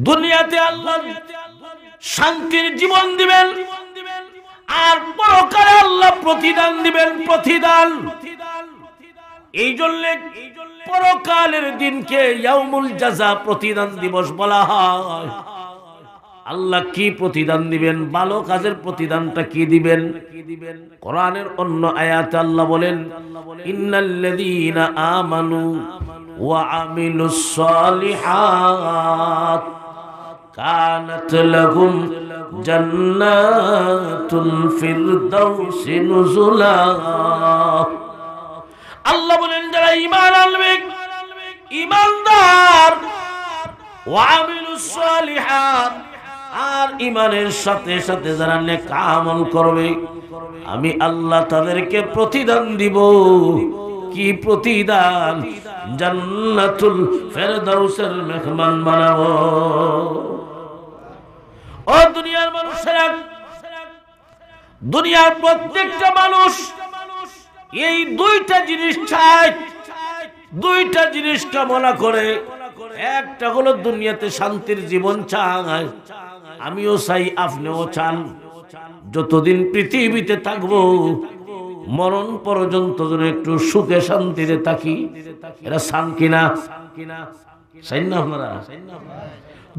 দুনিয়াতে আল্লাহ শান্তির জীবন দিবেন, আর পরকালে আল্লাহ প্রতিদান দিবেন, প্রতিদান। এই জন্য পরকালের দিনকে ইয়াউমুল জাযা, প্রতিদান দিবস বলা হয়। আল্লাহ কি প্রতিদান দিবেন? ভালো কাজের প্রতিদানটা কি দিবেন? কোরআনের অন্য আয়াতে আল্লাহ বলেন, ইন্নাল্লাযীনা আমানু ওয়া আমিলুস সালিহাত কানাত লাহুম জান্নাতুল ফিরদাউসি নুজুলা। আল্লাহ বলেন, যারা ঈমান আনবে, ঈমানদার, ওয়া আমিলুস সালিহাত, আর ঈমানের সাথে সাথে যারা নেক আমল করবে, আমি আল্লাহ তাদেরকে প্রতিদান দিব। কি প্রতিদান? জান্নাতুল ফেরদাউসের মেহমান বানাবো। ও দুনিয়ার মানুষেরা, দুনিয়ার প্রত্যেকটা মানুষ এই দুইটা জিনিস চায়, দুইটা জিনিস কামনা করে। একটা হলো দুনিয়াতে শান্তির জীবন চায়, আমিও চাই, আপনিও চান। যতদিন পৃথিবীতে থাকবো, মরণ পর্যন্ত যেন একটু সুখে শান্তিতে থাকি, এরা চান কিনা? চাই না আপনারা?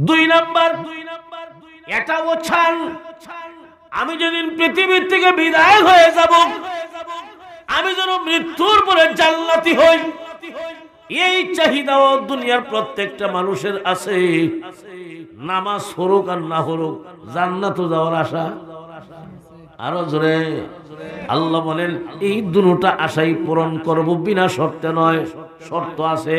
দুই নাম্বার, এটাও চান, আমি যেদিন পৃথিবীর থেকে বিদায় হয়ে যাব, আমি যেন মৃত্যুর পরে জান্নাতি হই। এই চাহিদাও দুনিয়ার প্রত্যেকটা মানুষের আছে। নামাজ হরুক আর না হরুক, জান্নাতে যাওয়ার আশা। আরো জোরে আল্লাহ বলেন, এই দুটোটা আশাই পূরণ করব, বিনা শর্তে নয়, শর্ত আছে।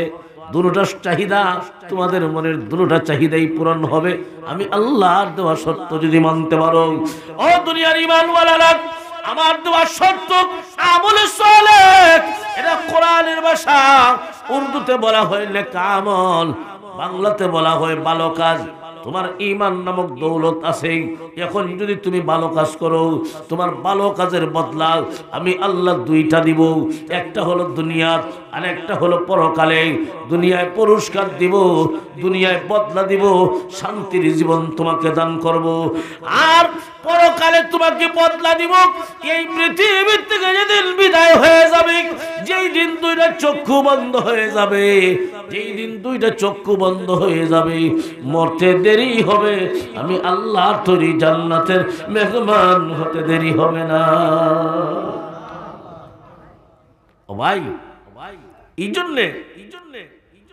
দুটোটা চাহিদা, তোমাদের মনের দুটোটা চাহিদাই পূরণ হবে আমি আল্লাহর দেওয়া শর্ত যদি মানতে পারো। ও দুনিয়ার ঈমানওয়ালারা, আমার দেওয়া শর্ত আমলে সালেহ, এটা কোরআনের ভাষা। উর্দুতে বলা হয় নেক আমল, বাংলাতে বলা হয় ভালো কাজ। তোমার ঈমান নামক দৌলত আছে, এখন যদি তুমি ভালো কাজ করো, তোমার ভালো কাজের বদলা আমি আল্লাহ দুইটা দিব। একটা হলো দুনিয়ার, আর একটা হলো পরকালে। দুনিয়ায় পুরস্কার দিব, দুনিয়ায় বদলা দিব, শান্তির জীবন তোমাকে দান করব। আর পরকালে তোমাকে বদলা দিব। এই পৃথিবীর থেকে যেদিন বিদায় হয়ে যাবে, যেই দিন দুইটা চক্ষু বন্ধ হয়ে যাবে, যেই দিন দুইটা চক্ষু বন্ধ হয়ে যাবে, মরতে দেরি হবে, আমি আল্লাহর তৈরি জান্নাতের মেহমান হতে দেরি হবে না। ও ভাই, এই জন্যে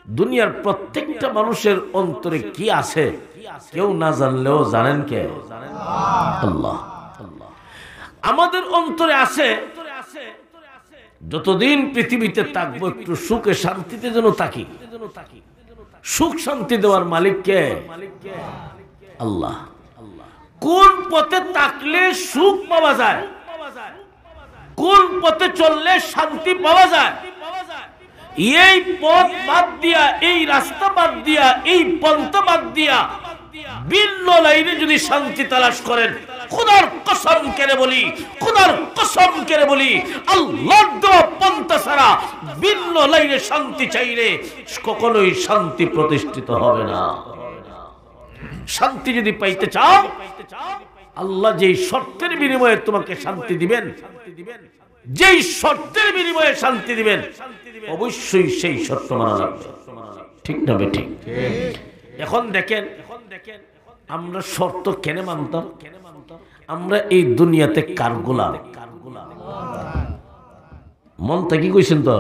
দুনিয়ার প্রত্যেকটা মানুষের অন্তরে কি আছে কেউ না জানলেও জানেন কে? আল্লাহ। আমাদের অন্তরে আছে, যতদিন পৃথিবীতে থাকবো একটু সুখে শান্তিতে যেন থাকি। সুখ শান্তি দেওয়ার মালিক কে? আল্লাহ। কোন পথে থাকলে সুখ পাওয়া যায়, কোন পথে চললে শান্তি পাওয়া যায়, এই পথ বাদ দিয়া, এই রাস্তা বাদ দিয়া, এই পন্থা বাদ দিয়া ভিন্ন লাইনে যদি শান্তি তালাশ করেন, খোদার কসম করে বলি, খোদার কসম করে বলি, আল্লাহর দেওয়া পন্থা ছাড়া ভিন্ন লাইনে শান্তি চাইলে কখনোই শান্তি প্রতিষ্ঠিত হবে না। শান্তি যদি পাইতে চাও, আল্লাহ যেই শর্তের বিনিময়ে তোমাকে শান্তি দিবেন, যেই শর্তের বিনিময়ে শান্তি দিবেন, অবশ্যই সেই শর্ত মানা লাগবে। ঠিক না বেঠিক? এখন দেখেন, আমরা শর্ত কেন মানতাম? আমরা এই দুনিয়াতে কার গোলাম? মন থেকে কইছেন তো?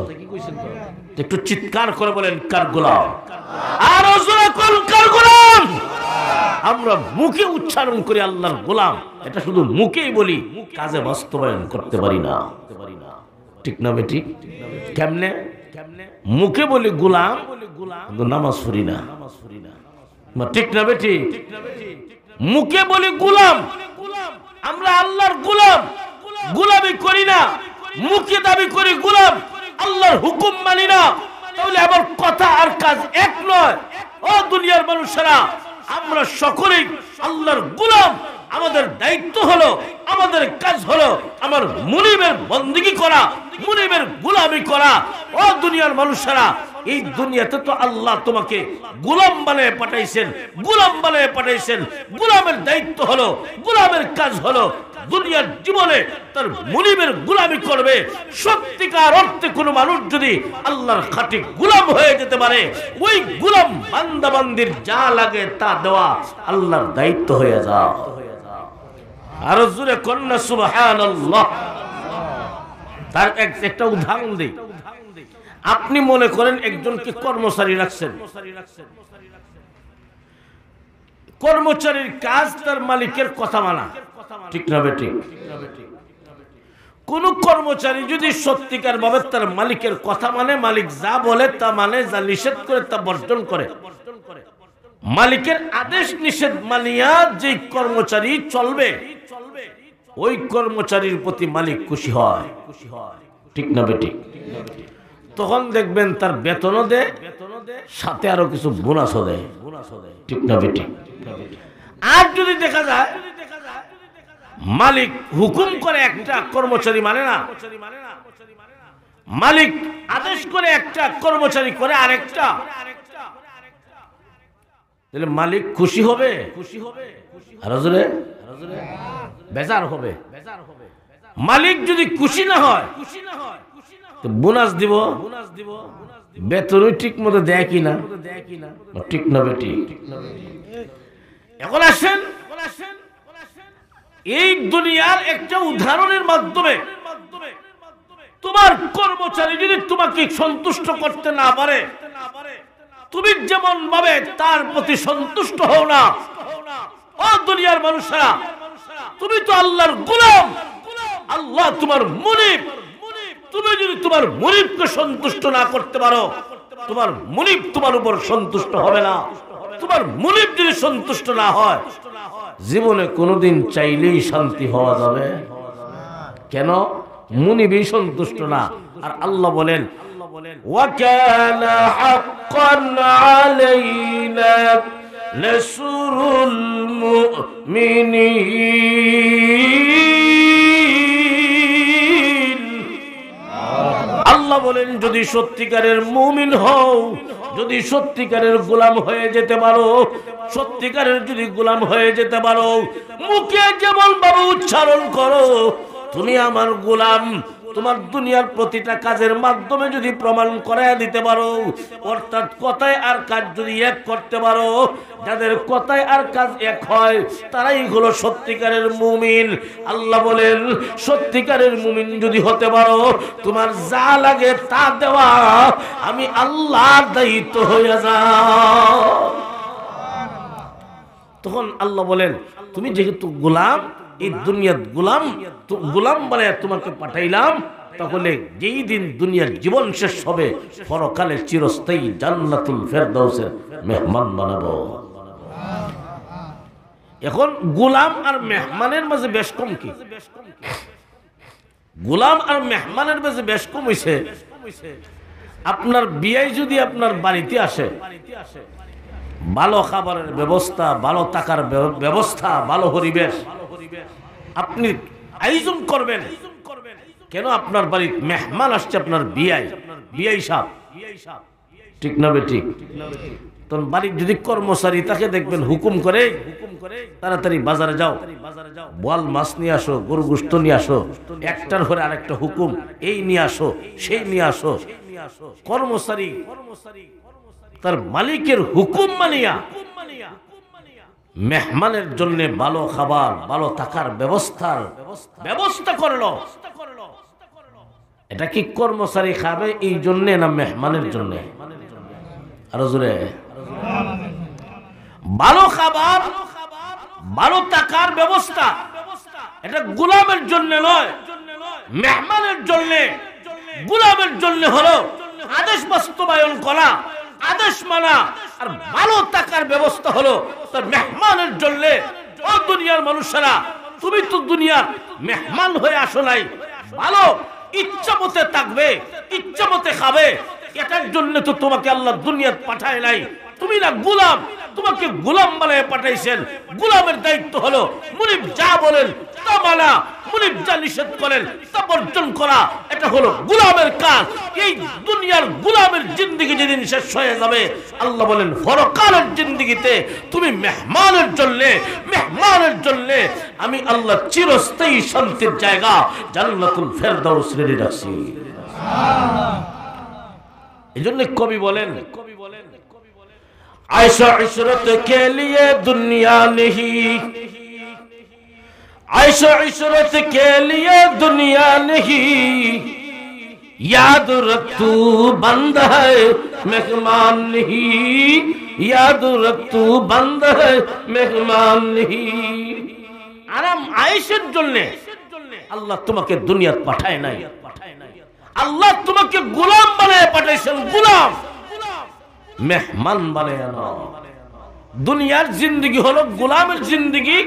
একটু চিৎকার করে বলেন, কার গোলাম? আর জোরে কোন কার গোলাম? আমরা মুখে উচ্চারণ করি আল্লাহর গোলাম, এটা শুধু মুখেই বলি, কাজে বাস্তবায়ন করতে পারি না। ঠিক না বেঠিক? কেমনে? মুখে বলি গোলাম, নামাজ পড়ি না। ঠিক না বেঠিক? মুখে বলি গোলাম, আমরা আল্লাহর গোলাম, গোলামি করি না। মুখে দাবি করি গোলাম, আল্লাহর হুকুম মানি না। তাহলে আমার কথা আর কাজ এক নয়। ও দুনিয়ার মানুষেরা, আমরা সকলেই আল্লাহর গোলাম। আমাদের দায়িত্ব হলো, আমাদের কাজ হলো আমার মুনিবের বন্দেগী করা, মুনিবের গোলামি করা। ও দুনিয়ার মানুষেরা, এই দুনিয়াতে তো আল্লাহ তোমাকে গোলাম বানিয়ে পাঠাইছেন, গোলাম বানিয়ে পাঠাইছেন। গোলামের দায়িত্ব হলো, গোলামের কাজ হলো দুনিয়ার জীবনে তার মুনিবের গোলামি করবে। সত্যিকার অর্থে কোনো মানুষ যদি আল্লাহর খাঁটি গোলাম হয়ে যেতে পারে, ওই গোলাম বান্দাবান্দির যা লাগে তা দেওয়া আল্লাহর দায়িত্ব হয়ে যায়। আর জোরে কন্যা সুবহানাল্লাহ। তার একটা উদাহরণ দিই। আপনি মনে করেন একজনকে কর্মচারী রাখছেন, কর্মচারীর কাজ তার মালিকের কথা মানা, ঠিক না বেঠিক? কোন কর্মচারী যদি সত্যিকার ভাবে তার মালিকের কথা মানে, মালিক যা বলে তা মানে, যা নিষেধ করে তা বর্জন করে, মালিকের আদেশ নিষেধ মানিয়া যে কর্মচারী চলবে, ওই কর্মচারীর প্রতি মালিক খুশি হয়, ঠিক না বেঠিক? তখন দেখবেন তার বেতনও দেয়, সাথে আরো কিছু বোনাসও দেয়, ঠিক না বেঠিক? আর যদি দেখা যায় মালিক হুকুম করে একটা, কর্মচারী মানে না, মালিক আদেশ করে একটা, কর্মচারী করে আরেকটা, তাহলে মালিক খুশি হবে, আর বেজার হবে। মালিক যদি খুশি না হয় তো বোনাস দিব, বেতনই ঠিক মতো দেয় কিনা, ঠিক না বেটি? এখন আসেন এই দুনিয়ার একটা উদাহরণের মাধ্যমে, তোমার কর্মচারী যদি তোমাকে সন্তুষ্ট করতে না পারে, তুমি যেমন ভাবে তার প্রতি সন্তুষ্ট হও না, ও দুনিয়ার মানুষরা, তুমি তো আল্লাহর গোলাম, আল্লাহ তোমার মুনিব। তুমি যদি তোমার মুনিবকে সন্তুষ্ট না করতে পারো, তোমার মুনিব তোমার উপর সন্তুষ্ট হবে না। তোমার মুনিব যদি সন্তুষ্ট না হয়, জীবনে কোনোদিন চাইলেই শান্তি হওয়া যাবে কেন? মুনিবই সন্তুষ্ট না। আর আল্লাহ বলেন, ওয়া কানা হাক্কান আলাইনা নাসরুল মুমিনিন। আল্লাহ বলেন, যদি সত্যিকারের মুমিন হও, যদি সত্যিকারের গোলাম হয়ে যেতে পারো, সত্যিকারের যদি গোলাম হয়ে যেতে পারো, মুখে যেমন ভাবে উচ্চারণ করো তুমি আমার গোলাম, তোমার দুনিয়ার প্রতিটা কাজের মাধ্যমে যদি প্রমাণ করায় দিতে পারো, অর্থাৎ কথায় আর কাজ যদি এক করতে পারো, যাদের কথায় আর কাজ এক হয় তারাই হলো সত্যিকারের মুমিন। আল্লাহ বলেন, সত্যিকারের মুমিন যদি হতে পারো, তোমার যা লাগে তা দেওয়া আমি আল্লাহর দায়িত্ব হয়ে যাও। তখন আল্লাহ বলেন, তুমি যেহেতু গোলাম, এই দুনিয়ার গোলাম, গোলাম বানায় তোমাকে পাঠাইলাম, তাহলে যেই দিন দুনিয়ার জীবন শেষ হবে, পরকালে চিরস্থায়ী জান্নাতুল ফেরদাউসের মেহমান বানাবো। এখন গোলাম আর মেহমানের মাঝে বেশ কম কি? গোলাম আর মেহমানের মাঝে বেশ কম হইছে। আপনার বিয়াই যদি আপনার বাড়িতে আসে, ভালো খাবারের ব্যবস্থা, ভালো টাকার ব্যবস্থা, ভালো পরিবেশ আপনি আয়োজন করবেন কেন? আপনার বাড়ির মেহমান আসছে, আপনার বিয়াই সাহেব, ঠিক না বেঠিক? তখন বাড়ির যদি কর্মচারী তাকে দেখবেন হুকুম করে, তাড়াতাড়ি বাজারে যাও, বোয়াল মাছ নিয়ে আসো, গরু গোশত নিয়ে আসো, একটার পরে আরেকটা হুকুম, এই নিয়ে আসো, সেই নিয়ে আসো। কর্মচারী তার মালিকের হুকুম মানিয়া মেহমানের জন্য ভালো খাবার, ভালো থাকার ব্যবস্থা করলো। এটা কি কর্মচারী খাবে এই জন্য না মেহমানের জন্য? আরো জোরে। ভালো খাবার, ভালো থাকার ব্যবস্থা এটা গোলামের জন্য নয়, মেহমানের জন্য। গোলামের জন্য হলো আদেশ বাস্তবায়ন করা, আদেশ মানা, আর ভালো থাকার ব্যবস্থা হলো তার মেহমানের জন্য। ও দুনিয়ার মানুষেরা, তুমি তো দুনিয়ার মেহমান হয়ে আসো নাই, ভালো ইচ্ছা মতে থাকবে, ইচ্ছা মতে খাবে, এটার জন্য তো তোমাকে আল্লাহ দুনিয়াতে পাঠায় নাই। তুমি না গোলাম, তোমাকে গোলাম বানায় পাঠাইছেন। গোলামের দায়িত্ব হলো মুনিব যা বলেন তা মানা, মুনিব যা নিষেধ করেন তা বর্জন করা, এটা হলো গোলামের কাজ। এই দুনিয়ার গোলামের জিন্দেগি যেদিন শেষ হয়ে যাবে, আল্লাহ বলেন পরকালের জিন্দেগিতে তুমি মেহমানের জন্য আমি আল্লাহ চিরস্থায়ী শান্তির জায়গা জান্নাতুল ফেরদাউস রেডি রাখছি। এজন্য কবি বলেন, আয়েশা ইশরত কে লিয়ে দুনিয়া নেহি, आयशा इशरत के लिए दुनिया नहीं, याद रख तू बंद है मेहमान नहीं, याद रख तू बंद है मेहमान नहीं। आराम आयशार জন্য আল্লাহ তোমাকে দুনিয়াতে পাঠায় নাই, আল্লাহ তোমাকে গোলাম বানায় পাঠাইছেন। গোলাম মেহমান বানায় না। দুনিয়ার জিন্দেগি হলো গোলামের জিন্দেগি,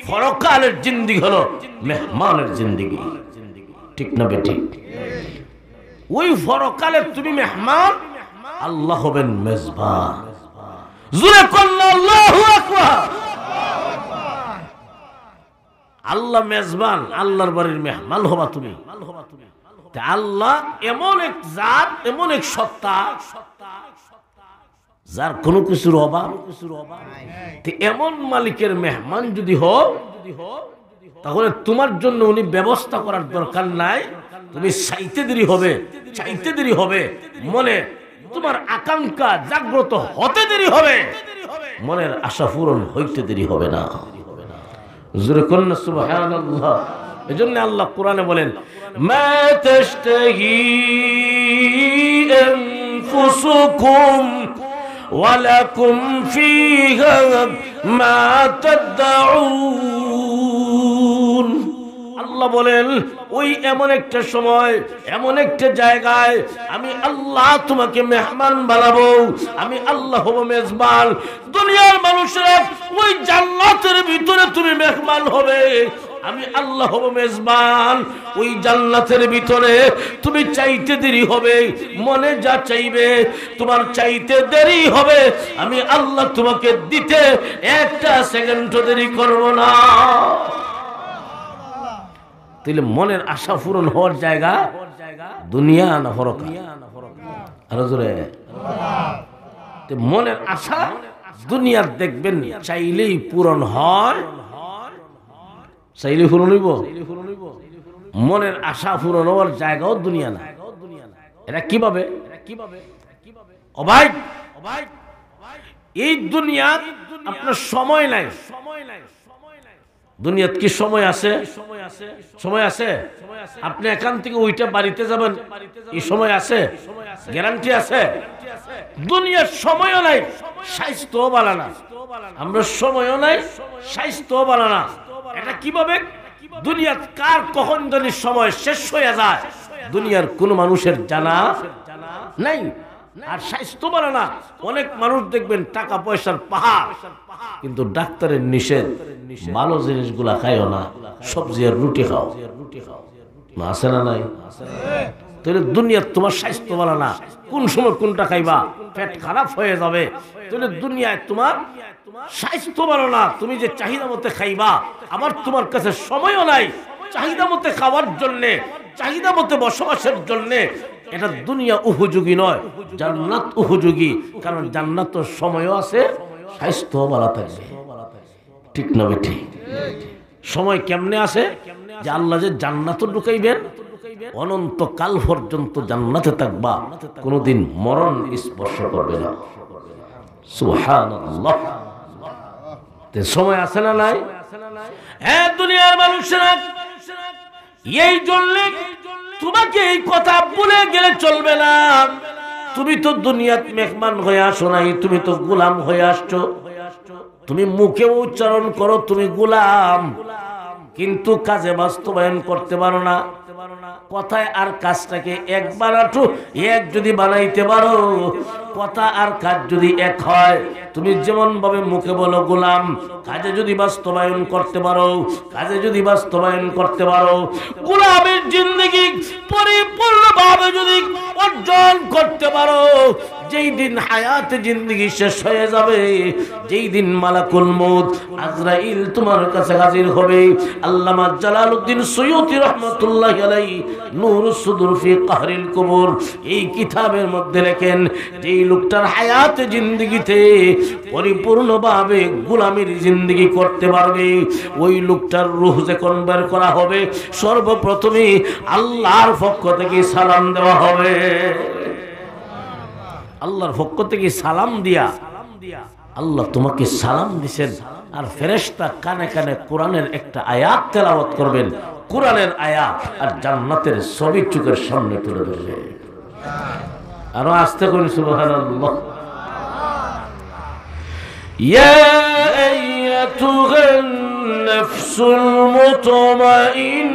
পরকালের জিন্দেগি হলো মেহমানের জিন্দেগি। ঠিক না বেঠিক? ওই পরকালে তুমি মেহমান, আল্লাহ হবেন মেজবান। জোরে কন্না আল্লাহু আকবার। আল্লাহ মেজবান, আল্লাহর বাড়ির মেহমান হবা তুমি। আল্লাহ এমন এক জাত, এমন এক সত্তা যার কোনো কিছুর অভাব। এমন মালিকের মেহমান যদি হও, তাহলে তোমার জন্য উনি ব্যবস্থা করার দরকার নাই। তুমি চাইতে দেরি হবে, মনে তোমার আকাঙ্ক্ষা জাগ্রত হতে দেরি হবে, মনের আশা পূরণ হইতে দেরি হবে না। জোরে কন্না সুবহানাল্লাহ। এজন্য আল্লাহ কোরআনে বলেন, মা তাশতাহি আনফুসুকুম ওয়ালাকুম ফীহা মা তাদউন। আল্লাহ বলেন, ওই এমন একটা সময়, এমন একটা জায়গায় আমি আল্লাহ তোমাকে মেহমান বানাবো, আমি আল্লাহ হব মেজবান। দুনিয়ার মানুষেরা ওই জান্নাতের ভিতরে তুমি মেহমান হবে, আমি আল্লাহ হব মেজবান। ওই জান্নাতের ভিতরে তুমি চাইতে দেরি হবে, মনে যা চাইবে তোমার চাইতে দেরি হবে, আমি আল্লাহ তোমাকে দিতে একটা সেকেন্ড দেরি করব না। তাহলে মনের আশা পূরণ হওয়ার জায়গা দুনিয়া না পরকাল? আরো জোরে। মনের আশা দুনিয়ার দেখবেন চাইলেই পূরণ হয়, চাইলে পূরণ হইব। মনের আশা পূরণ হওয়ার জায়গাও দুনিয়া না। এটা কিভাবে? ও ভাই, এই দুনিয়া আপনার সময় নাই। দুনিয়াত কি সময় আছে? সময় আছে। আপনি এখান থেকে ওইটা বাড়িতে যাবেন, এই সময় আছে? গ্যারান্টি আছে? দুনিয়ার সময়ও নাই, স্বাস্থ্যও ভালো না। আমরা সময়ও নাই, স্বাস্থ্যও ভালো না। এটা কিভাবে? দুনিয়াত কার কখন জানি সময় শেষ হয়ে যায় দুনিয়ার কোন মানুষের জানা নাই। আর স্বাস্থ্য ভালো না। অনেক মানুষ দেখবেন টাকা পয়সার পাহাড়, কিন্তু ডাক্তারের নিষেধ, ভালো জিনিসগুলা খাইও না, সবজি আর রুটি খাও। আছে না নাই? তাহলে দুনিয়ার তোমার স্বাস্থ্য ভালো না, কোন সময় কোনটা খাইবা, পেট খারাপ হয়ে যাবে। তাহলে দুনিয়ায় তোমার স্বাস্থ্য ভালো না, তুমি যে চাহিদা মতো খাইবা, আবার তোমার কাছে সময়ও নাই চাহিদা মতো খাওয়ার জন্যে, চাহিদা মতো বসবাসের জন্যে। এটা দুনিয়া উপযোগী নয়, জান্নাত উপযোগী। কারণ জান্নাতের সময়ও আছে, স্বাস্থ্য ভালো থাকবে। ঠিক না বেঠি? সময় কেমনে আছে? যে আল্লাহ যে জান্নাতে ঢুকাইবেন, অনন্তকাল পর্যন্ত জান্নাতে থাকবা, কোনদিন মরণ স্পর্শ করবে না। সুবহানাল্লাহ। সময় আছে না নাই? হ্যাঁ, দুনিয়ার মানুষেরা এই জন্য তোমাকে এই কথা বলে গেলে চলবে না। তুমি তো দুনিয়াত মেহমান হয়ে আসো নাই, তুমি তো গোলাম হয়ে আসছো। তুমি মুখে উচ্চারণ করো তুমি গোলাম, কিন্তু কাজে বাস্তবায়ন করতে পারো না। কথায় আর কাজটাকে এক বানাটো এক যদি বানাইতে পারো, কথা আর কাজ যদি এক হয়, তুমি যেমন ভাবে মুখে বলো গোলাম, কাজে যদি বাস্তবায়ন করতে পারো, গোলামের জিন্দেগি পরিপূর্ণভাবে যদি অর্জন করতে পারো, যেই দিন হায়াতে জিন্দেগি শেষ হয়ে যাবে, যেই দিন মালাকুল মউত আজরাইল তোমার কাছে হাজির হবে। আল্লামা জালালউদ্দিন সুয়ুতী রাহমাতুল্লাহি আলাইহি নূরুস সুদুর ফি কাহরিল কুবুর এই কিতাবের মধ্যে লেখেন, যেই লোকটার হায়াতে জিন্দেগিতে পরিপূর্ণভাবে গোলামির জিন্দেগি করতে পারবে, ওই লোকটার রূহ যখন বের করা হবে সর্বপ্রথমে আল্লাহর পক্ষ থেকে সালাম দেওয়া হবে। আল্লাহর পক্ষ থেকে সালাম দিয়া আল্লাহ তোমাকে সালাম দিবেন, আর ফেরেশতা কানে কানে কোরআনের একটা আয়াত তেলাওয়াত করবেন, কোরআনের আয়াত আর জান্নাতের ছবি চোখের সামনে তুলে ধরবে। আরো আস্তে করে সুবহানাল্লাহ। ইয়া আইয়াতুহান নাফসুল মুতমাইন্নাহ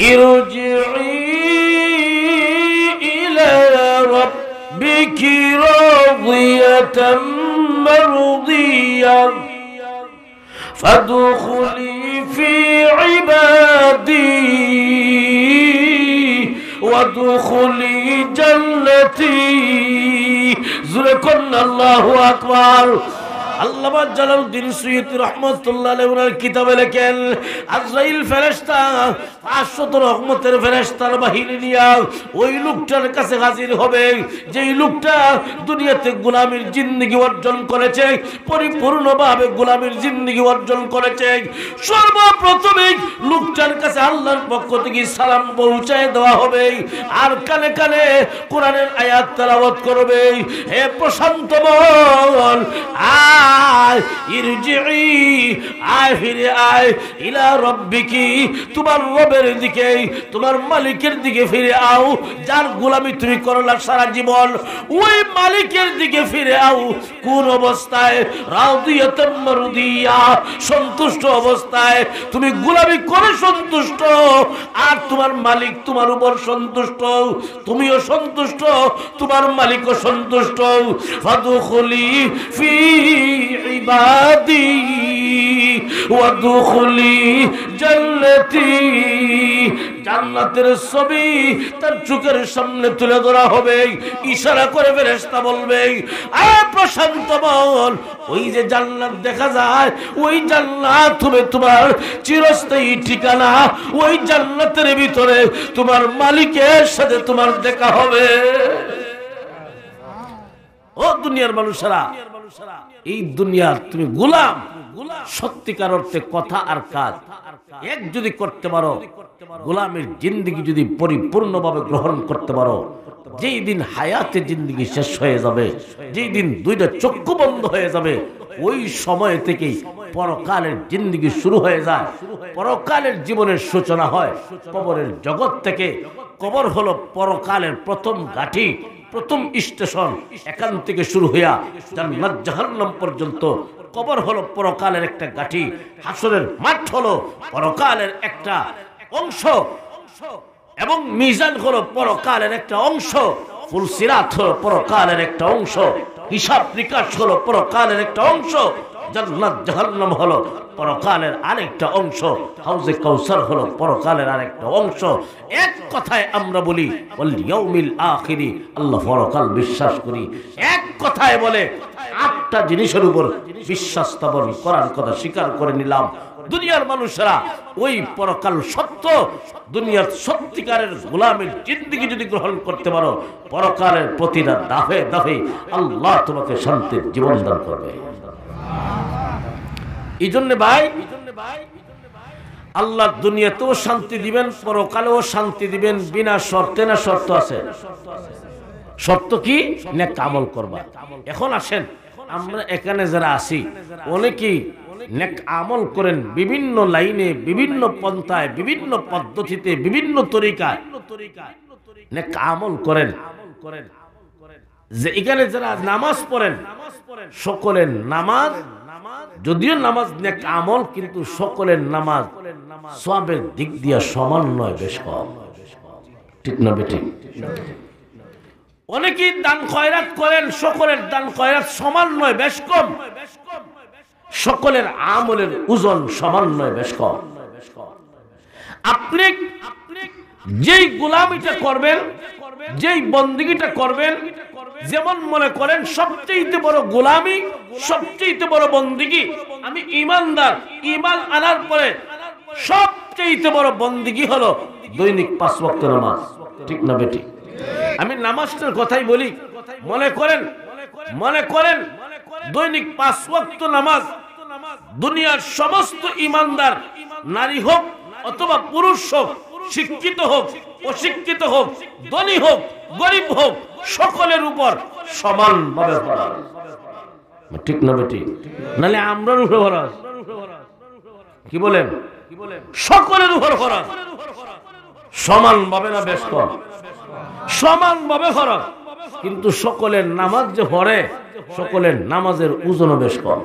ইরজিই ইলা রাব্বিকি রাদিয়াতাম মারদিয়াহ ফাদখুলি ফি ইবাদি ওয়াদখুলি জান্নতি। জোরে কোন আল্লাহু আকবার। আল্লামা জালালউদ্দিন সুয়ুতী রাহমাতুল্লাহি আলাইহি ওনার কিতাবে লেখেন, আজরাইল ফেরেশতা 500 রহমতের ফেরেশতার বাহিনী নিয়ে ওই লোকটার কাছে হাজির হবে, যেই লোকটা দুনিয়াতে গোলামির জিন্দেগি অর্জন করেছে, পরিপূর্ণভাবে গোলামির জিন্দেগি অর্জন করেছে। সর্বপ্রথমে লোকটার কাছে আল্লাহর পক্ষ থেকে সালাম পৌঁছায় দেওয়া হবে, আর কানে কানে কোরআনের আয়াত তেলাওয়াত করবে। হে প্রশান্ত মন, আয় ইরজিই, আয় ফিরে আয়, ইলা রাব্বিকি, তোমার রবের দিকে, তোমার মালিকের দিকে ফিরে আও, যার গোলামি তুমি করলা সারা জীবন, ওই মালিকের দিকে ফিরে আও। কোন অবস্থায়? রাদিয়াতাম মারদিয়া, সন্তুষ্ট অবস্থায়। তুমি গোলামি করে সন্তুষ্ট, আর তোমার মালিক তোমার উপর সন্তুষ্ট, তুমিও সন্তুষ্ট, তোমার মালিকও সন্তুষ্ট। ফাদখুলি ফি ইবাদি ওয়াদখুলি জান্নতি। জান্নাতের ছবি তার চোখের সামনে তুলে ধরা হবে, ইশারা করে ফেরেশতা বলবে, আ প্রশান্ত মন, ওই যে জান্নাত দেখা যায়, ওই জান্নাত হবে তোমার চিরস্থায়ী ঠিকানা। ওই জান্নাতের ভিতরে তোমার মালিকের সাথে তোমার দেখা হবে। ও দুনিয়ার মানুষেরা, এই দুনিয়ার তুমি গোলাম, সত্যিকার অর্থে কথা আর কাজ এক যদি করতে পারো, গোলামের জিন্দেগি যদি পরিপূর্ণভাবে গ্রহণ করতে পারো, যেই দিন হায়াতে জিন্দেগি শেষ হয়ে যাবে, যেই দিন দুইটা চক্ষু বন্ধ হয়ে যাবে, ওই সময় থেকেই পরকালের জিন্দেগি শুরু হয়ে যায়। পরকালের জীবনের সূচনা হয় কবরের জগৎ থেকে। কবর হলো পরকালের প্রথম ঘাঁটি, প্রথম স্টেশন। এখান থেকে শুরু হইয়া জান্নাত জাহান্নাম পর্যন্ত কবর হলো পরকালের একটা ঘাঁটি। হাসরের মাঠ হলো পরকালের একটা অংশ, এবং মিজান হলো পরকালের একটা অংশ। ফুলসিরাত হলো পরকালের একটা অংশ। হিসাব নিকাশ হলো পরকালের একটা অংশ। জান্নাত জাহান্নাম হলো পরকালের আরেকটা অংশ। হাউজে কাউসার হলো পরকালের আরেকটা অংশ। এক কথায় আমরা বলি ওয়াল ইয়াউমিল আখিরি, আল্লাহ পরকাল বিশ্বাস করি। এক কথায় বলে 8টা জিনিসের উপর বিশ্বাস স্থাপন করার কথা স্বীকার করে নিলাম। দুনিয়ার মানুষেরা ওই পরকাল সত্য, দুনিয়ার সত্যিকারের গোলামের জিন্দেগি যদি গ্রহণ করতে পারো, পরকালের প্রতিটা দাফে দাফে আল্লাহ তোমাকে শান্তির জীবন দান করবে। এই জন্য ভাই, আল্লাহ দুনিয়াতেও শান্তি দিবেন, পরকালেও শান্তি দিবেন, বিনা শর্তে। না শর্ত আছে? শর্ত কি? নেক আমল করবা। এখন আসেন, আমরা এখানে যারা আছি অনেকেই নেক আমল করেন, বিভিন্ন লাইনে, বিভিন্ন পন্থায়, বিভিন্ন পদ্ধতিতে, বিভিন্ন তরিকায় নেক আমল করেন। যে এখানে যারা নামাজ পড়েন, সকলের নামাজ, যদিও নামাজ নেক আমল, কিন্তু সকলের নামাজ সওয়াবের দিক দিয়ে সমান নয়, বেশ কম। ঠিক না বেঠিক? অনেকেই দান খয়রাত করেন, সকলের দান খয়রাত সমান নয়, বেশ কম। সকলের আমলের ওজন সমান নয়, বেশ কম। আপনি যেই গোলামিটা করবেন, যেই বন্দেগীটা করবেন, যেমন মনে করেন সবচেয়ে বড় গোলামি, সবচেয়ে বড় বন্দেগী, আমি ঈমানদার, ঈমান আনার পরে সবচেয়ে বড় বন্দেগী হলো দৈনিক 5 ওয়াক্ত নামাজ। ঠিক না বেটি? আমি নামাজটার কথাই বলি। মনে করেন দৈনিক 5 ওয়াক্ত নামাজ দুনিয়ার সমস্ত ঈমানদার, নারী হোক অথবা পুরুষ হোক, শিক্ষিত হোক অশিক্ষিত হোক, ধনী হোক গরিব হোক, সকলের উপর সমানভাবে ফরজ। ঠিক না বেটি? নালে আমরার উপর ফরজ। কি বলেন? সকলের উপর ফরজ সমানভাবে না বেশ কম? সমানভাবে ফরজ, কিন্তু সকলের নামাজ যে পড়ে, সকলের নামাজের ওজনও বেশ কম।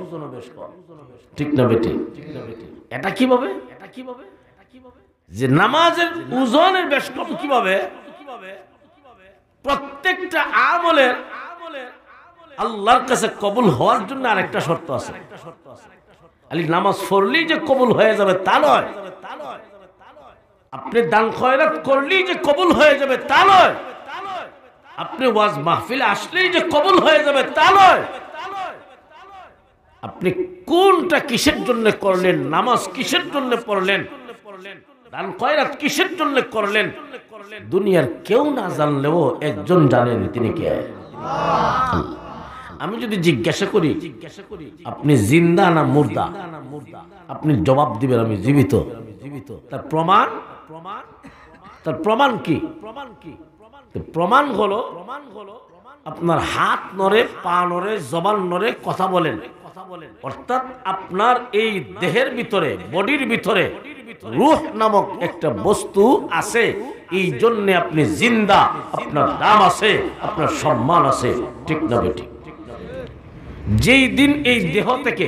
ঠিক না বেটি? এটা কিভাবে? যে নামাজের ওজনের বেশ কম কিভাবে? প্রত্যেকটা আমলের আল্লাহর কাছে কবুল হওয়ার জন্য আরেকটা শর্ত আছে। খালি নামাজ পড়লেই যে কবুল হয়ে যাবে তা নয়, আপনি দান খয়রাত করলেই যে কবুল হয়ে যাবে তা নয়, আপনি ওয়াজ মাহফিলে আসলেই যে কবুল হয়ে যাবে তা নয়। আপনি কোনটা কিসের জন্য করলেন, নামাজ কিসের জন্য পড়লেন, দান খয়রাত কিসের জন্য করলেন, দুনিয়ার কেউ না জানলেও একজন জানেন, তিনি কে? আমি যদি জিজ্ঞাসা করি আপনি জিন্দা না মুর্দা, আপনি জবাব দিবেন আমি জীবিত। তার প্রমাণ কি? প্রমাণ হলো আপনার হাত নড়ে, পা নড়ে, জবান নড়ে, কথা বলেন। অর্থাৎ আপনার এই দেহের ভিতরে, বডির ভিতরে রূহ নামক একটা বস্তু আছে, এই জন্য আপনি জিন্দা, আপনার দাম আছে, আপনার সম্মান আছে। ঠিক না বেঠিক? যেই দিন এই দেহ থেকে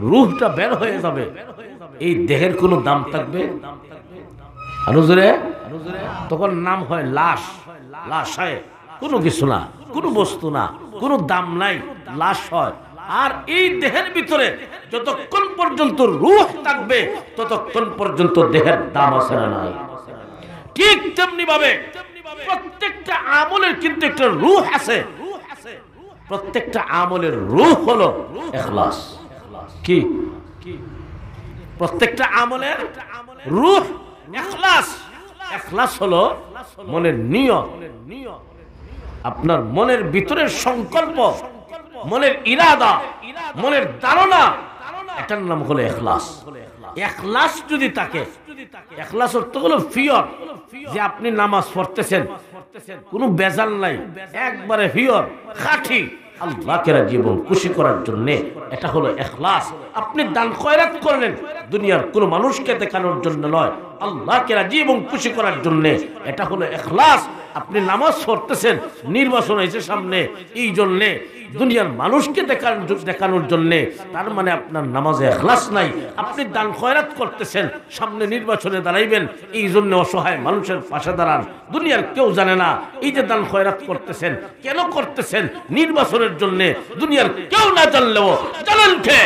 রূহটা বের হয়ে যাবে, এই দেহের কোনো দাম থাকবে? তখন নাম হয় লাশ। লাশ হয় কোনো কিছু না, কোনো বস্তু না, কোনো দাম নাই, লাশ হয়। আর এই দেহের ভিতরে যতক্ষণ পর্যন্ত রূহ থাকবে ততক্ষণ পর্যন্ত দেহের দাম আছে না নাই? ঠিক তেমনি ভাবে প্রত্যেকটা আমলের কিন্তু একটা রূহ আছে। প্রত্যেকটা আমলের রূহ হলো ইখলাস। কি? প্রত্যেকটা আমলের রূহ ইখলাস। ইখলাস হলো মনের নিয়ত, আপনার মনের ভিতরের সংকল্প, মনের ইরাদা, মনের ধারণা, এটার নাম হলো ইখলাস। ইখলাস যদি থাকে, ইখলাস অর্থ হলো পিওর, যে আপনি নামাজ পড়তেছেন কোনো বেজাল নাই, একবারে পিওর খাঁটি, আল্লাহকে রাজি এবং খুশি করার জন্য, এটা হলো ইখলাস। আপনি দান খয়রাত করলেন দুনিয়ার কোনো মানুষকে দেখানোর জন্য নয়, আল্লাহকে রাজি এবং খুশি করার জন্য, এটা হলো ইখলাস। আপনি নামাজ পড়তেছেন, নির্বাচন হয়েছে সামনে, এই জন্যে দুনিয়ার মানুষকে দেখানোর জন্য, তার মানে আপনার নামাজে ইখলাস নাই। আপনি দান খয়রাত করতেছেন, সামনে নির্বাচনে দাঁড়াইবেন, এই জন্য অসহায় মানুষের পাশে দাঁড়ান, দুনিয়ার কেউ জানে না এই যে দান খয়রাত করতেছেন কেন করতেছেন, নির্বাচনের জন্য, দুনিয়ার কেউ না জানলেও জানেন কে?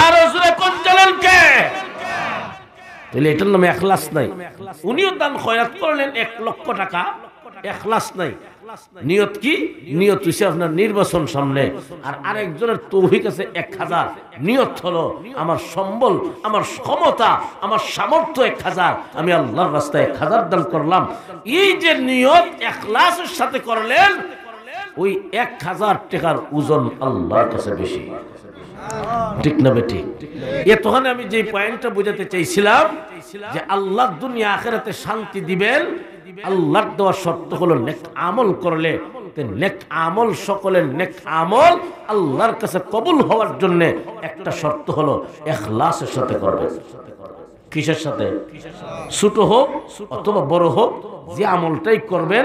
আর কোন জানেন কে? তাহলে এটার নামে ইখলাস নাই। উনিও দান খয়রাত করলেন 1 লক্ষ টাকা, ইখলাস নাই। নিয়ত কি? নিয়ত হইছে আপনার নির্বাচন সামনে, আর আরেকজনের তৌফিক আছে 1000। নিয়ত হলো আমার সম্বল, আমার ক্ষমতা, আমার সামর্থ্য 1000, আমি আল্লাহর রাস্তায় 1000 দান করলাম। এই যে নিয়ত ইখলাসের সাথে করলেন, ওই 1000 টাকার ওজন আল্লাহর কাছে বেশি। ঠিক না বেটি? এতক্ষণ আমি যে পয়েন্টটা বোঝাতে চাইছিলাম যে আল্লাহ দুনিয়া আখিরাতে শান্তি দিবেন, আল্লাহর দেওয়া শর্ত হলো নেক আমল করলে, নেক আমল, সকলের নেক আমল আল্লাহর কাছে কবুল হওয়ার জন্য একটা শর্ত হলো ইখলাসের সাথে করবে। কিসের সাথে? ছোট হোক অথবা বড় হোক, যে আমলটাই করবেন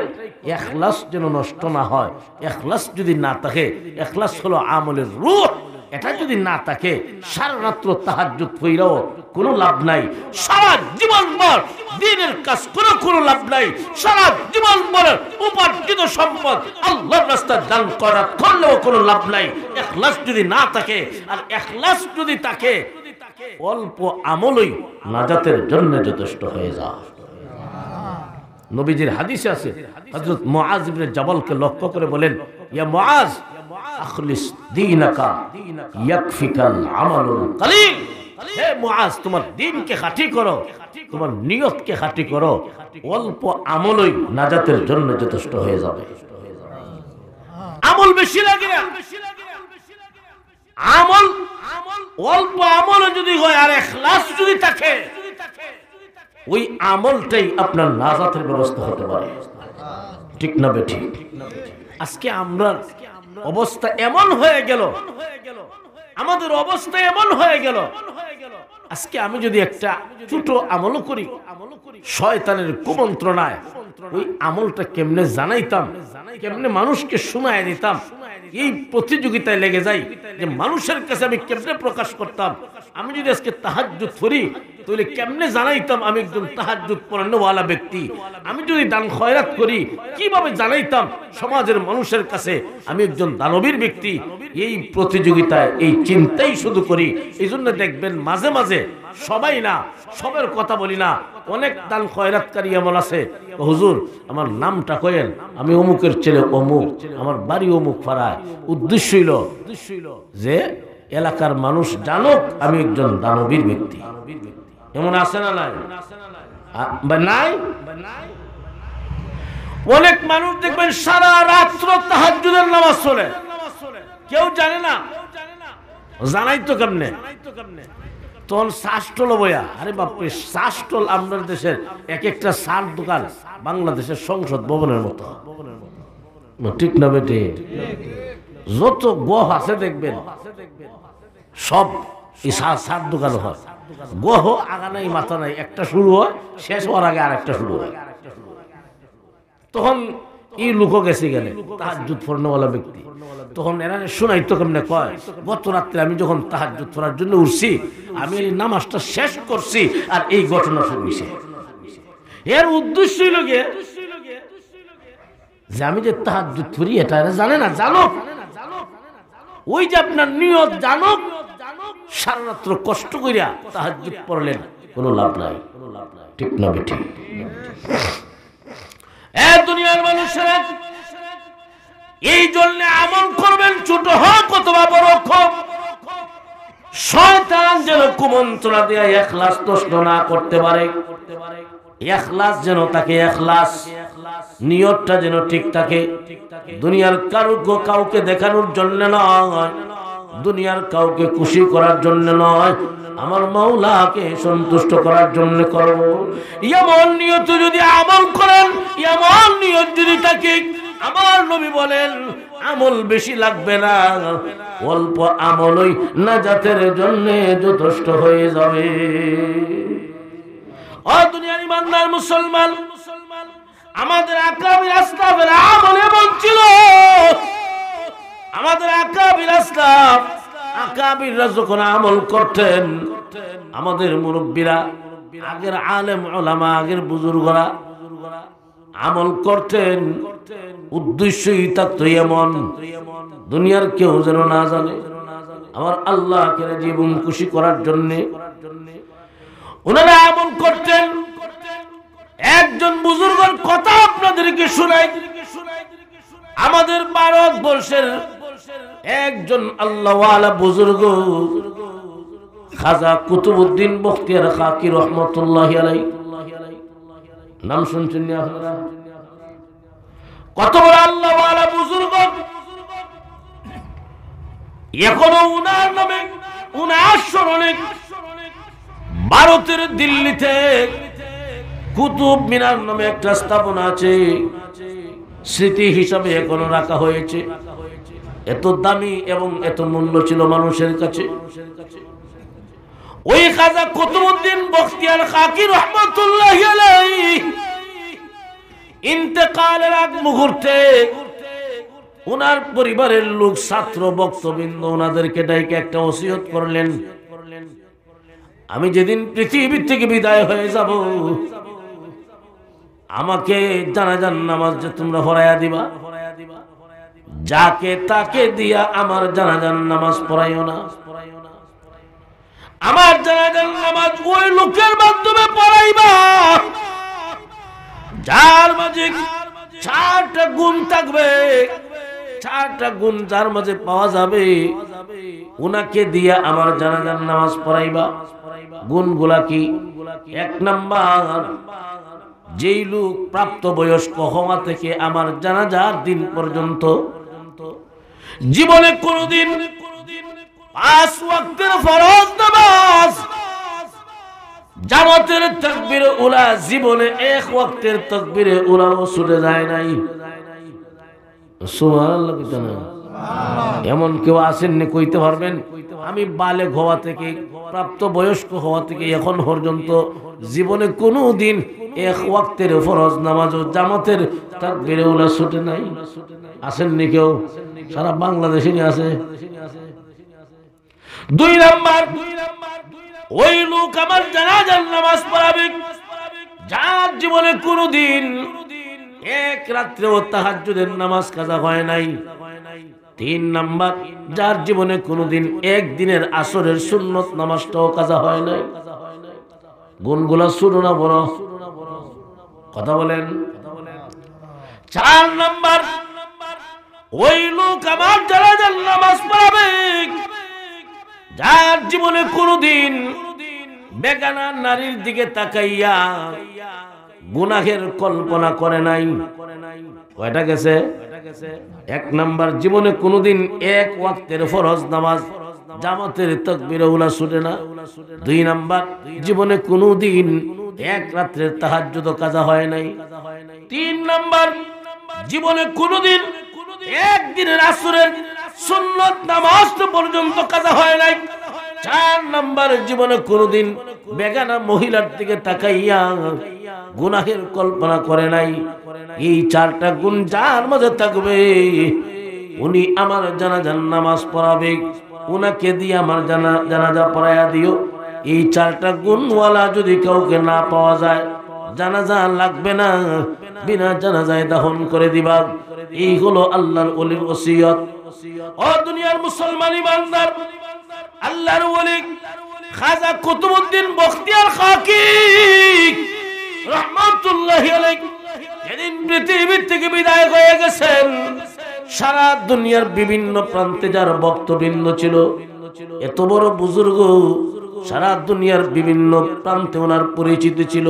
ইখলাস যেন নষ্ট না হয়। ইখলাস যদি না থাকে, ইখলাস হলো আমলের রূহ, এটা যদি না থাকে সারা রাত্র তাহাজ্জুদ পড়াও কোনো লাভ নাই, সারা জীবন ভর দ্বীনের কাজ করে কোনো লাভ নাই, সারা জীবন ভর উপার্জিত সম্পদ আল্লাহর রাস্তায় দান করলেও কোনো লাভ নাই, ইখলাস যদি না থাকে। আর ইখলাস যদি থাকে, অল্প আমলই নাজাতের জন্য যথেষ্ট হয়ে যায়। নবীজির হাদিসে আছে, হযরত মুআজ ইবনে জাবালকে লক্ষ্য করে বলেন, ইয়া মুআজ আখলিস দীনাকা ইয়াকফিকাল আমালুল কলিল। হে মুআজ, তোমার দ্বীনকে খাঁটি করো, তোমার নিয়তকে খাঁটি করো, অল্প আমলই নাজাতের জন্য যথেষ্ট হয়ে যাবে। আমল বেশি লাগে না, আমল অল্প আমল যদি হয় আর ইখলাস যদি থাকে, ওই আমলটাই আপনার নাজাতের ব্যবস্থা হতে পারে। ঠিক না বেঠিক? আজকে আমরা অবস্থা এমন হয়ে গেল, আমাদের অবস্থা এমন হয়ে গেল, আজকে আমি যদি একটা ছোট আমল করি, শয়তানের কুমন্ত্রণায় ওই আমলটা কেমনে জানাইতাম, কেমনে মানুষকে শোনায় দিতাম, এই প্রতিযোগিতায় লেগে যাই যে মানুষের কাছে আমি কেমনে প্রকাশ করতাম। আমি যদি আজকে তাহাজ্জুদ করি, তাহলে কেমনে জানাইতাম আমি একজন তাহাজ্জুদ পড়ানোওয়ালা ব্যক্তি। আমি যদি দান খয়রাত করি, কিভাবে জানাইতাম সমাজের মানুষের কাছে আমি একজন দানবীর ব্যক্তি। এই প্রতিযোগিতায় এই চিন্তাই শুধু করি। এই জন্য দেখবেন মাঝে মাঝে, সবাই না, সবার কথা বলি না, অনেক দান খয়রাতকারী এমন আছে, হুজুর আমার নামটা কয়েন, আমি অমুকের ছেলে অমুক, আমার বাড়ি অমুক পাড়ায়। উদ্দেশ্য হইল যে এলাকার মানুষ জানুক আমি একজন দানবীর ব্যক্তি। এমন আছে না নাই? নাই। অনেক মানুষ দেখবেন সারা রাত্র তাহাজ্জুদের নামাজ পড়ে, কেউ জানে না, জানাই তো কেমনে। তখন শাস্টল বয়া, আরে বাপরে শাস্টল আমাদের দেশের এক একটা সার দোকান বাংলাদেশের সংসদ ভবনের মতো। ঠিক না বেটে? যত গহ আছে দেখবেন সব সার দোকান হয়। গহ আগা নাই মাথা নাই, একটা শুরু হয়, শেষ হওয়ার আগে আর একটা শুরু হয়। তখন এই লোক গেছে গেলে তাহাজ্জুদ পড়নেওয়ালা ব্যক্তি, তখন এরা শোনাইতো কেমনে কয়, গত রাত্রে আমি যখন তাহাজ্জুদ পড়ার জন্য উঠছি, আমি এই নামাজটা শেষ করছি আর এই ঘটনা শুরু হয়েছে। এর উদ্দেশ্য হইল গিয়ে যে আমি যে তাহাজ্জুদ পড়ি এটা এরা জানে না, জানো। ওই যে আপনার নিয়ত জানো, সারা রাত্র কষ্ট করিয়া তাহাজ্জুদ পড়লেন, কোনো লাভ নাই। ঠিক না বেঠিক? দুনিয়ার মানুষেরা এই জন্য আমল করবেন, ছোট হোক অথবা বড় হোক, শয়তান যেন কুমন্ত্রণা দিয়ে ইখলাস নষ্ট না করতে পারে। ইখলাস যেন থাকে, ইখলাস নিয়তটা যেন ঠিক থাকে। দুনিয়ার কাউকে দেখানোর জন্য নয়, দুনিয়ার কাউকে খুশি করার জন্য নয়, আমার মাওলাকে সন্তুষ্ট করার জন্য করব। এমন নিয়ত যদি আমল করেন, এমন নিয়ত যদি থাকে, আমার নবী বলেন আমল বেশি লাগবে না, অল্প আমলই নাজাতের জন্য যথেষ্ট হয়ে যাবে। ও দুনিয়ার ইমানদার মুসলমান, আমাদের আকাবির আসলাফের আমল এমন ছিল, আমাদের আকাবির আসলাফ, আকাবিররা যখন আমল করতেন, আমাদের মুরব্বীরা, আগের আলেম ওলামা, আগের বুজুর্গরা আমল করতেন, উদ্দেশ্যই থাকতো এমন, দুনিয়ার কেউ যেন না জানে, আমার আল্লাহকে জীবন খুশি করার জন্য ওনারা আমল করতেন। একজন বুজুর্গের কথা আপনাদেরকে শোনাই। আমাদের ভারতবর্ষের একজন আল্লাহওয়ালা বুজুর্গ খাজা কুতুবউদ্দিন বখতিয়ার খাকি রহমতুল্লাহি আলাইহি, নাম শুনছেন না আপনারা? কত বড় আল্লাহওয়ালা বুজুর্গ! এখনো উনার নামে, উনার স্মরণে ভারতের দিল্লিতে কুতুব মিনার নামে একটা স্থাপনা আছে, স্মৃতি হিসাবে এখনো রাখা হয়েছে। এত দামি এবং এত মূল্য ছিল মানুষের কাছে। ওই খাজা কুতুবউদ্দিন বখতিয়ার খাকি রহমাতুল্লাহি আলাইহি ইন্তেকালের আগ মুহূর্তে ওনার পরিবারের লোক, ছাত্র বক্তবৃন্দ ওনাদেরকে ডাইকে একটা ওসিয়ত করলেন, আমি যেদিন পৃথিবী থেকে বিদায় হয়ে যাব, আমাকে জানাজার নামাজ যে তোমরা পড়াইয়া দিবা, যাকে তাকে দিয়া আমার জানাজার নামাজ পড়াইও না। আমার জানাজার নামাজ ওই লোকের মাধ্যমে পড়াইবা যার মাঝে চারটা গুণ থাকবে, চারটা গুণ যার মাঝে পাওয়া যাবে, উনাকে দিয়া আমার জানাজার নামাজ পড়াইবা। গুণগুলা কি? এক নাম্বার, যেই লোক প্রাপ্ত বয়স্ক হওয়া থেকে আমার জানাজার দিন পর্যন্ত জীবনে কোনদিন 5 ওয়াক্তের ফরজ নামাজ জামাতের তাকবীরে উলা জীবনে 1 ওয়াক্তের তাকবীরে উলাও ছুটে যায় নাই। সুবহানাল্লাহ। এমন কেউ আসেননি কইতে পারবেন আমি বালেগ হওয়া থেকে, প্রাপ্ত বয়স্ক হওয়া থেকে এখন পর্যন্ত জীবনে কোনো দিন 1 ওয়াক্তের ফরজ নামাজ ও জামাতের তাকবীরে উলা ছুটে নাই? আসেননি কেউ? সারা বাংলাদেশে আছে। 2 নাম্বার, ওই লোক আমার জানাজার নামাজ পড়াবে যার জীবনে কোনোদিন 1 রাত্রেও তাহাজ্জুদের নামাজ কাজা হয় নাই। 3 নাম্বার, যার জীবনে কোনোদিন 1 দিনের আসরের সুন্নত নামাজটাও কাজা হয় নাই। গুণগুলা শুরু না বড়? কথা বলেন। 4 নাম্বার, ওই লোক আমার জানাজার নামাজ পড়াবে যার জীবনে কোনোদিন বেগানা নারীর দিকে তাকাইয়া গুনাহের কল্পনা করে নাই। কয়টা গেছে? 1 নাম্বার, জীবনে কোনোদিন 1 ওয়াক্তের ফরজ নামাজ জামাতের তাকবীরে উলা ছুটে না। 2 নাম্বার, জীবনে কোনোদিন 1 রাত্রের তাহাজ্জুদ কাজা হয় নাই। 3 নাম্বার, জীবনে কোনোদিন 1 দিনের আসরের সুন্নত নামাজ পর্যন্ত কাজা হয় নাই। 4 নাম্বার, জীবনে কোনোদিন বেগানা মহিলার দিকে তাকাইয়া গুনাহের কল্পনা করে নাই। এই 4টা গুণ যার মাঝে থাকবে উনি আমার জানাজার নামাজ পড়াবে, উনাকে দিয়ে আমার জানাজা পড়াইয়া দিও। এই 4টা গুণওয়ালা যদি কাউকে না পাওয়া যায়, জানাজা লাগবে না, বিনা জানাজায় দাফন করে দিবা। এই হলো আল্লাহর ওলির ওসিয়ত। ও দুনিয়ার মুসলমান ইমানদার, আল্লাহর ওলি খাজা কুতুবউদ্দিন বখতিয়ার খাকি রাহমাতুল্লাহি আলাইহি যেদিন পৃথিবী থেকে বিদায় হয়ে গেছেন, সারা দুনিয়ার বিভিন্ন প্রান্তে যার ভক্তবৃন্দ ছিল, এত বড় বুজুর্গ, সারা দুনিয়ার বিভিন্ন প্রান্তে ওনার পরিচিতি ছিল।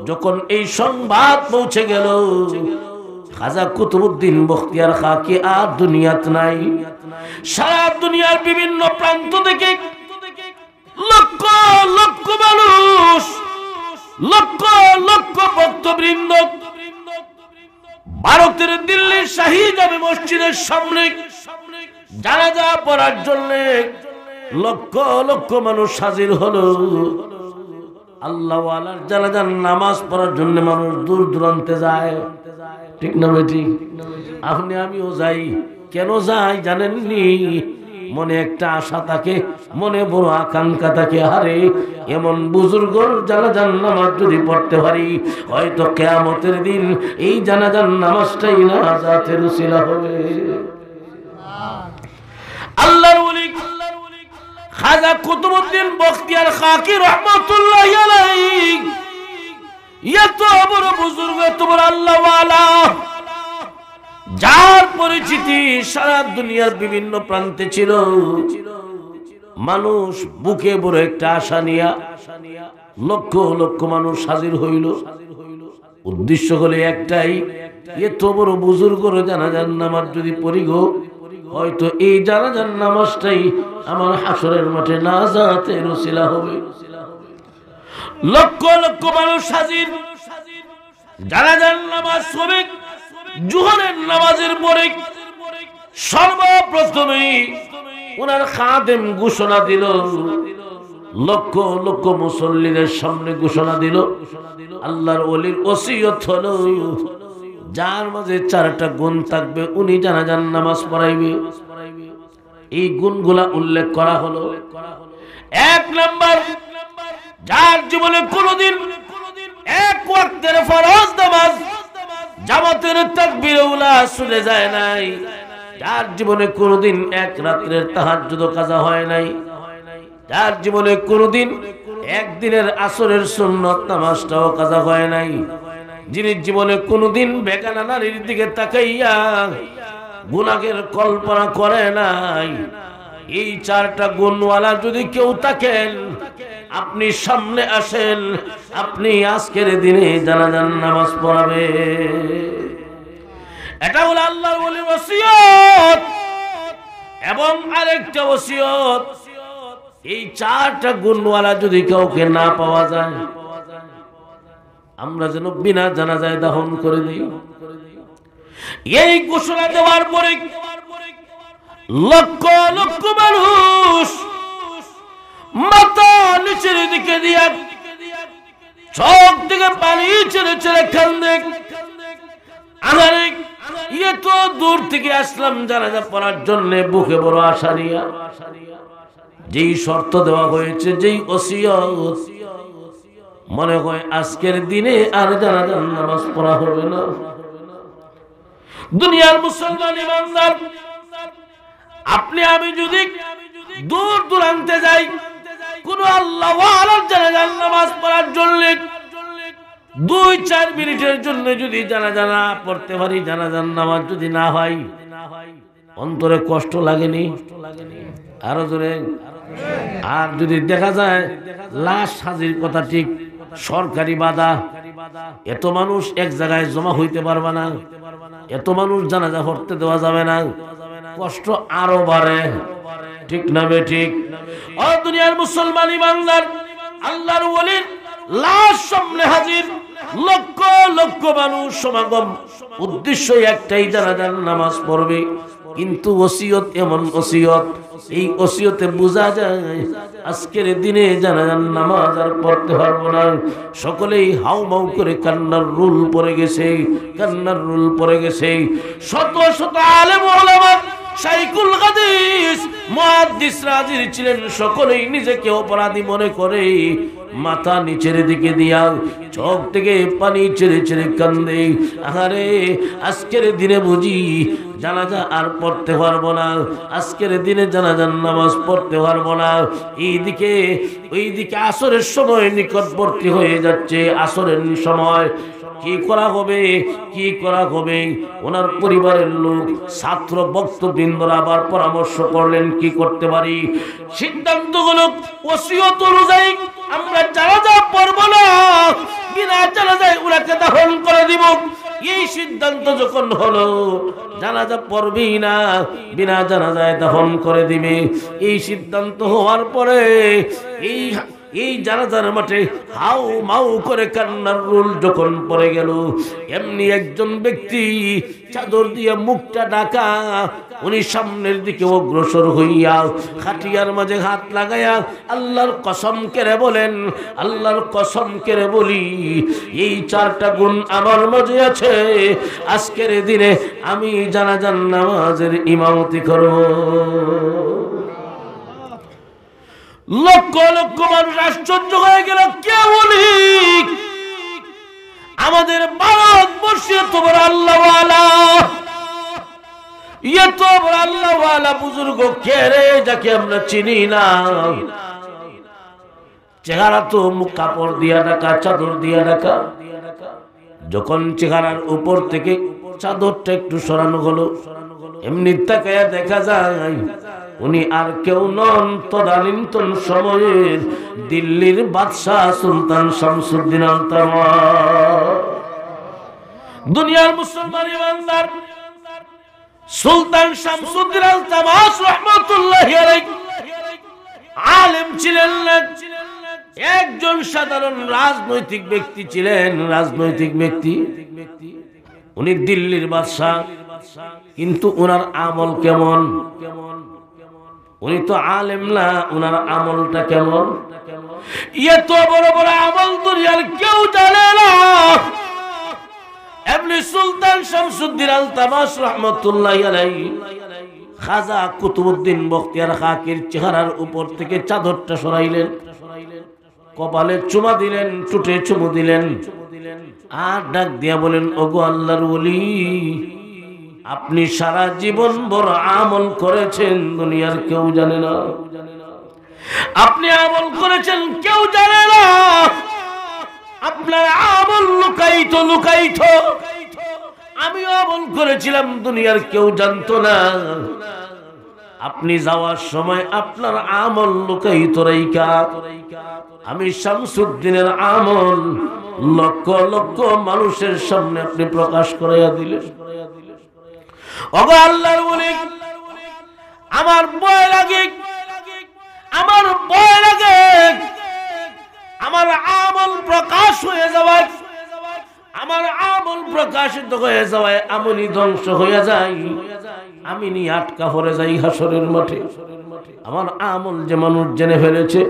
যখন এই সংবাদ পৌঁছে গেল খাজা কুতুবউদ্দিন বখতিয়ার খাকি আর দুনিয়াত নাই, সারা দুনিয়ার বিভিন্ন প্রান্ত থেকে লক্ষ লক্ষ মানুষ, লক্ষ লক্ষ ভক্তবৃন্দ ভারতের দিল্লির শাহী জামে মসজিদের সামনে জানাজা পড়ার জন্য লক্ষ লক্ষ মানুষ হাজির হলো। আল্লাহ ওয়ালার জানাজার নামাজ পড়ার জন্য মানুষ দূর দূরান্তে যায়, ঠিক না বেটি? আপনি আমিও যাই। কেন যাই জানেননি? মনে একটা আশা থাকে, মনে বড় আকাঙ্ক্ষা থাকে, আরে এমন বুজুর্গর জানাজার নামাজ যদি পড়তে পারি, হয়তো কিয়ামতের দিন এই জানাজার নামাজটাই নাজাতের উসিলা হবে। আল্লাহর ওলি খাজা কুতুবউদ্দিন বখতিয়ার খাকি রাহমাতুল্লাহি আলাইহি এত বড় বুজুর্গ, এত বড় আল্লাহ ওয়ালা, যার পরিচিতি সারা দুনিয়ার বিভিন্ন প্রান্তে ছিল। মানুষ বুকে বড় একটা আশা নিয়া লক্ষ লক্ষ মানুষ হাজির হইল। উদ্দেশ্য হলে একটাই, এত বড় বুজুর্গর জানাজার নামাজ যদি পড়ি গো, হয়তো এই জানাজার নামাজটাই আমার হাসরের মাঠে নাজাতের উসিলা হবে। লক্ষ লক্ষ মানুষ হাজির। জানাজার নামাজ হবে জোহরের নামাজের পরে সর্বপ্রথমে ওনার খাদেম ঘোষণা দিল, লক্ষ লক্ষ মুসল্লিদের সামনে ঘোষণা দিল, আল্লাহর ওলির ওসিয়ত হলো যার মাঝে 4টা গুণ থাকবে উনি জানাজার নামাজ পড়াইবে। এই গুণগুলা উল্লেখ করা হলো। 1 নাম্বার, যার জীবনে কোনোদিন 1 ওয়াক্তের ফরজ নামাজ জামাতের তাকবীরে উলা ছুটে যায় নাই, যার জীবনে কোনোদিন 1 রাত্রের তাহাজ্জুদ কাজা হয় নাই, যার জীবনে কোনোদিন 1 দিনের আসরের সুন্নত নামাজটাও কাজা হয় নাই, যিনি জীবনে কোনোদিন বেগানা নারীর দিকে তাকাইয়া গুনাহের কল্পনা করে নাই, এই চারটা গুণওয়ালা যদি কেউ থাকেন, আপনি সামনে আসেন, আপনি আজকের দিনে জানাজার নামাজ পড়াবে। এটা হলো আল্লাহর ওলির ওসিয়ত। এবং আরেকটা ওসিয়ত, এই চারটা গুণওয়ালা যদি কাউকে না পাওয়া যায়, আমরা যেন বিনা জানাজায় দাফন করে দিই। এই ঘোষণা দেওয়ার পরে লক্ষ লক্ষ মানুষ মাথা নিচের দিকে দিয়া চোখ থেকে পানি ছেড়ে ছেড়ে কান্দে। আরে এত দূর থেকে আসলাম জানাজা পড়ার জন্য, বুকে বড় আশা নিয়া। যেই শর্ত দেওয়া হয়েছে, যেই ওসিয়ত, মনে হয় আজকের দিনে আর জানাজার নামাজ পড়া হবে না। দুনিয়ার মুসলমান ইমানদার, আপনি আমি যদি দূর দূরান্তে যাই কোন আল্লাহ ওয়ালার জানাজার নামাজ পড়ার জন্য, 2-4 মিনিটের জন্য যদি জানাজা না পড়তে পারি, জানাজার নামাজ যদি না হয়, অন্তরে কষ্ট লাগেনি? আরো জোরে। আর যদি দেখা যায় লাশ হাজির কথা ঠিক, সরকারি বাধা, এত মানুষ এক জায়গায় জমা হইতে পারবে না, এত মানুষ জানাজা পড়তে দেওয়া যাবে না, কষ্ট আরো বাড়ে। ঠিক না বে ঠিক? ও দুনিয়ার মুসলমান ইমানদার, আল্লাহর ওলির লাশ সামনে হাজির, লক্ষ লক্ষ মানুষ সমাগম, উদ্দেশ্য একটাই, জানাজার নামাজ পড়বে। কিন্তু ওসিয়ত এমন ওসিয়ত, এই ওসিয়তে বোঝা যায় আজকের দিনে জানাজার নামাজ আর পড়তে পারবো না। সকলেই হাউমাউ করে কান্নার রুল পড়ে গেছে, কান্নার রুল পড়ে গেছে। শত শত আলেম ওলামা, শাইখুল হাদিস, মুহাদ্দিসরা হাজির ছিলেন, সকলেই নিজেকে অপরাধী মনে করে মাথা নিচের দিকে দিয়া চোখ থেকে পানি ছেড়ে ছেড়ে কান্দে। আরে আজকের দিনে বুঝি জানাজা আর পড়তে পারবো না, আজকের দিনে জানাজার নামাজ পড়তে পারবো না। এইদিকে ওইদিকে আসরের সময় নিকটবর্তী হয়ে যাচ্ছে, আসরের সময়। কি করা হবে, কি করা হবে? ওনার পরিবারের লোক, ছাত্র বক্তবৃন্দরা আবার পরামর্শ করলেন কি করতে পারি। সিদ্ধান্তগুলো ওসিয়ত অনুযায়ী আমরা জানাজা পড়ব না, বিনা জানাজায় ওনাকে দাফন করে দিব। এই সিদ্ধান্ত যখন হলো, জানাজা পড়বেই না, বিনা জানাজায় দাফন করে দিবে। এই সিদ্ধান্ত হওয়ার পরে এই জানাজার মাঠে হাউ মাউ করে কান্নার রোল যখন পড়ে গেল, এমনি একজন ব্যক্তি চাদর দিয়ে মুখটা ঢাকা, উনি সামনের দিকে অগ্রসর হইয়া খাটিয়ার মাঝে হাত লাগাইয়া আল্লাহর কসম করে বলেন, আল্লাহর কসম করে বলি, এই চারটা গুণ আমার মাঝে আছে, আজকের দিনে আমি জানাজার নামাজের ইমামতি করব। লক্ষ লক্ষ মানুষ আশ্চর্য হয়ে গেল, কে বলি আমাদের ভারতবর্ষে এত বড় আল্লাহওয়ালা, এত বড় আল্লাহওয়ালা বুজুর্গ কে রে, যাকে আমরা চিনি না। চেহারা তো মুখ কাপড় দিয়া ঢাকা, চাদর দিয়া ঢাকা। যখন চেহারার উপর থেকে চাদরটা একটু সরানো হলো, এমনি তাকায়া দেখা যায় উনি আর কেউ নন, তদানীন্তন সময়ের দিল্লির বাদশাহ সুলতান শামসুদ্দিন আল-তামাস। দুনিয়ার মুসলমান ইমানদার, সুলতান শামসুদ্দিন আল-তামাস রাহমাতুল্লাহি আলাইহি আলেম ছিলেন না, একজন সাধারণ রাজনৈতিক ব্যক্তি ছিলেন, রাজনৈতিক ব্যক্তি। উনি দিল্লির বাদশাহ, কিন্তু ওনার আমল কেমন? উনি তো আলেম না, ওনার আমলটা কেমন? এত বড় বড় আমল দুনিয়ার কেউ জানে না। এমনি সুলতান শামসুদ্দিন আল-তামাস রাহমাতুল্লাহি আলাইহি খাজা কুতুবউদ্দিন বখতিয়ার খাকির চেহারার উপর থেকে চাদরটা সরাইলেন, কপালে চুমা দিলেন, ঠোঁটে চুমু দিলেন, আর ডাক দিয়া বলেন, ওগো আল্লাহর ওলি, আপনি সারা জীবন বড় আমল করেছেন, দুনিয়ার কেউ জানে না। আপনি আমল করেছেন, কেউ জানে না। আপনার আমল লুকাইতো লুকাইতো, আমিও আমল করেছিলাম, দুনিয়ার কেউ জানতো না। আপনি যাওয়ার সময় আপনার আমল লুকাইতো রাইকা আমি শামসুদ্দিনের আমল লক্ষ লক্ষ মানুষের সামনে আপনি প্রকাশ করাইয়া দিলেন। ওগো আল্লাহর ওলি, আমার ভয় লাগে, আমার ভয় লাগে আমার আমল প্রকাশ হয়ে যাওয়ায়, আমার আমল প্রকাশিত হয়ে যাওয়ায় আমলই ধ্বংস হয়ে যায়, আমি নিয়ে আটকা পড়ে যাই হাসরের মাঠে। আমার আমল যে মানুষ জেনে ফেলেছে,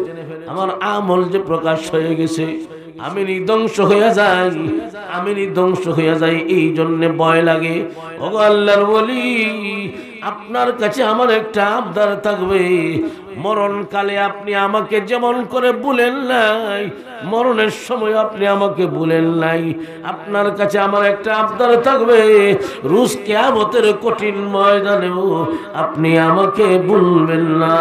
আমার আমল যে প্রকাশ হয়ে গেছে, আমি ধ্বংস হয়ে যাই, আমি ধ্বংস হয়ে যাই, এই জন্য ভয় লাগে। ওগো আল্লাহর ওলি, আপনার কাছে আমার একটা আবদার থাকবে, মরণকালে আপনি আমাকে যেমন করে ভুলেন নাই, মরণের সময় আপনি আমাকে ভুলেন নাই, আপনার কাছে আমার একটা আবদার থাকবে, রোজ কিয়ামতের কঠিন ময়দানেও আপনি আমাকে ভুলবেন না।